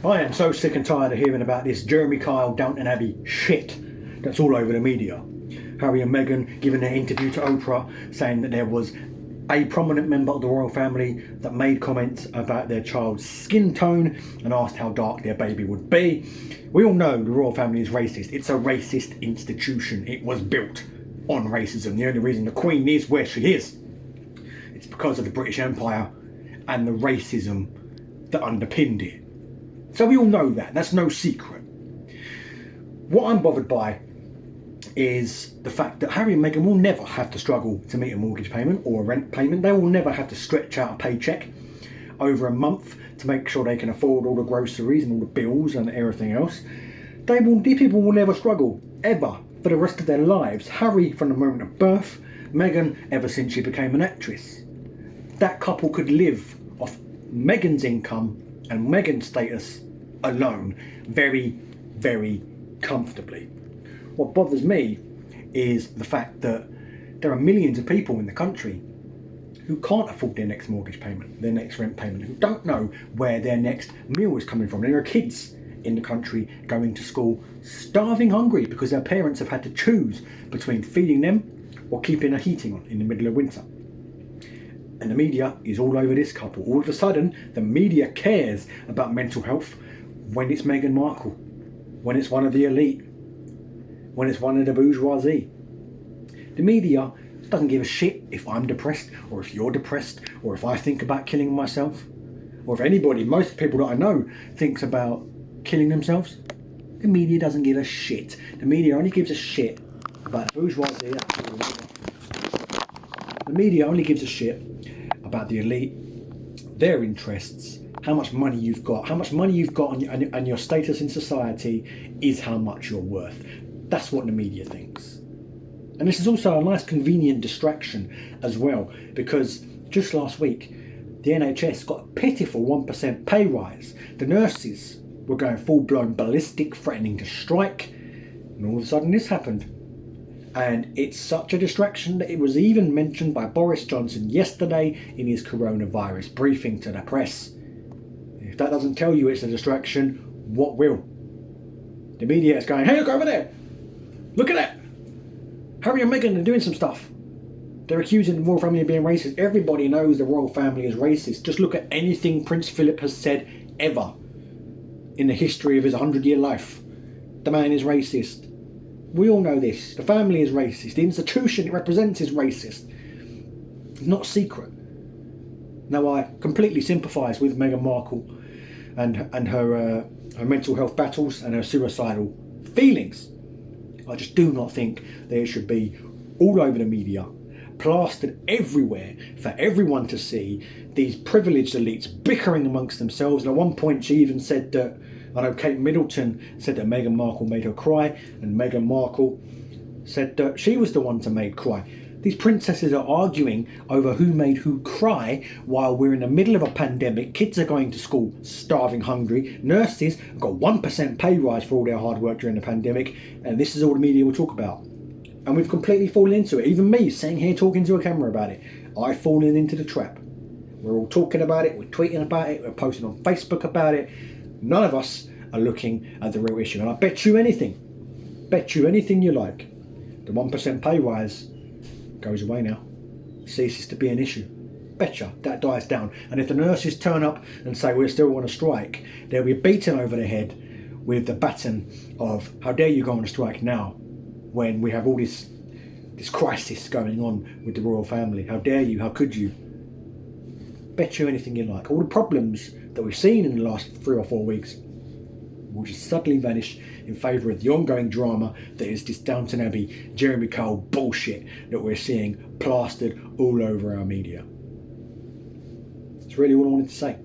I am so sick and tired of hearing about this Jeremy Kyle, Dowton Abbey shit that's all over the media. Harry and Meghan giving their interview to Oprah saying that there was a prominent member of the royal family that made comments about their child's skin tone and asked how dark their baby would be. We all know the royal family is racist. It's a racist institution. It was built on racism. The only reason the Queen is where she is, it's because of the British Empire and the racism that underpinned it. So we all know that. That's no secret. What I'm bothered by is the fact that Harry and Meghan will never have to struggle to meet a mortgage payment or a rent payment. They will never have to stretch out a paycheck over a month to make sure they can afford all the groceries and all the bills and everything else. These people will never struggle, ever, for the rest of their lives. Harry from the moment of birth, Meghan ever since she became an actress. That couple could live off Meghan's income and Meghan's status alone very, very comfortably. What bothers me is the fact that there are millions of people in the country who can't afford their next mortgage payment, their next rent payment, who don't know where their next meal is coming from. There are kids in the country going to school starving hungry because their parents have had to choose between feeding them or keeping a heating on in the middle of winter. And the media is all over this couple. All of a sudden, the media cares about mental health when it's Meghan Markle, when it's one of the elite, when it's one of the bourgeoisie. The media doesn't give a shit if I'm depressed, or if you're depressed, or if I think about killing myself, or if anybody, most people that I know, thinks about killing themselves. The media doesn't give a shit. The media only gives a shit about the bourgeoisie. The media only gives a shit about the elite, their interests, how much money you've got. How much money you've got and your status in society is how much you're worth. That's what the media thinks. And this is also a nice convenient distraction as well, because just last week the NHS got a pitiful 1% pay rise. The nurses were going full-blown ballistic, threatening to strike, and all of a sudden this happened. And it's such a distraction that it was even mentioned by Boris Johnson yesterday in his coronavirus briefing to the press. If that doesn't tell you it's a distraction, what will? The media is going, hey, look over there! Look at that! Harry and Meghan are doing some stuff. They're accusing the royal family of being racist. Everybody knows the royal family is racist. Just look at anything Prince Philip has said ever in the history of his 100-year life. The man is racist. We all know this. The family is racist. The institution it represents is racist. It's not secret. Now, I completely sympathise with Meghan Markle and her mental health battles and her suicidal feelings. I just do not think that it should be all over the media, plastered everywhere for everyone to see, these privileged elites bickering amongst themselves. And at one point she even said that, I know Kate Middleton said that Meghan Markle made her cry, and Meghan Markle said that she was the one to make cry. These princesses are arguing over who made who cry while we're in the middle of a pandemic. Kids are going to school starving hungry. Nurses have got 1% pay rise for all their hard work during the pandemic. And this is all the media will talk about. And we've completely fallen into it. Even me sitting here talking to a camera about it. I've fallen into the trap. We're all talking about it. We're tweeting about it. We're posting on Facebook about it. None of us are looking at the real issue. And I bet you anything you like, the 1% pay rise goes away now, ceases to be an issue. Betcha that dies down. And if the nurses turn up and say we still want to strike, they'll be beaten over the head with the baton of how dare you go on a strike now when we have all this crisis going on with the royal family. How dare you, how could you? Bet you anything you like. All the problems that we've seen in the last 3 or 4 weeks will just suddenly vanish in favour of the ongoing drama that is this Downton Abbey, Jeremy Kyle bullshit that we're seeing plastered all over our media. That's really all I wanted to say.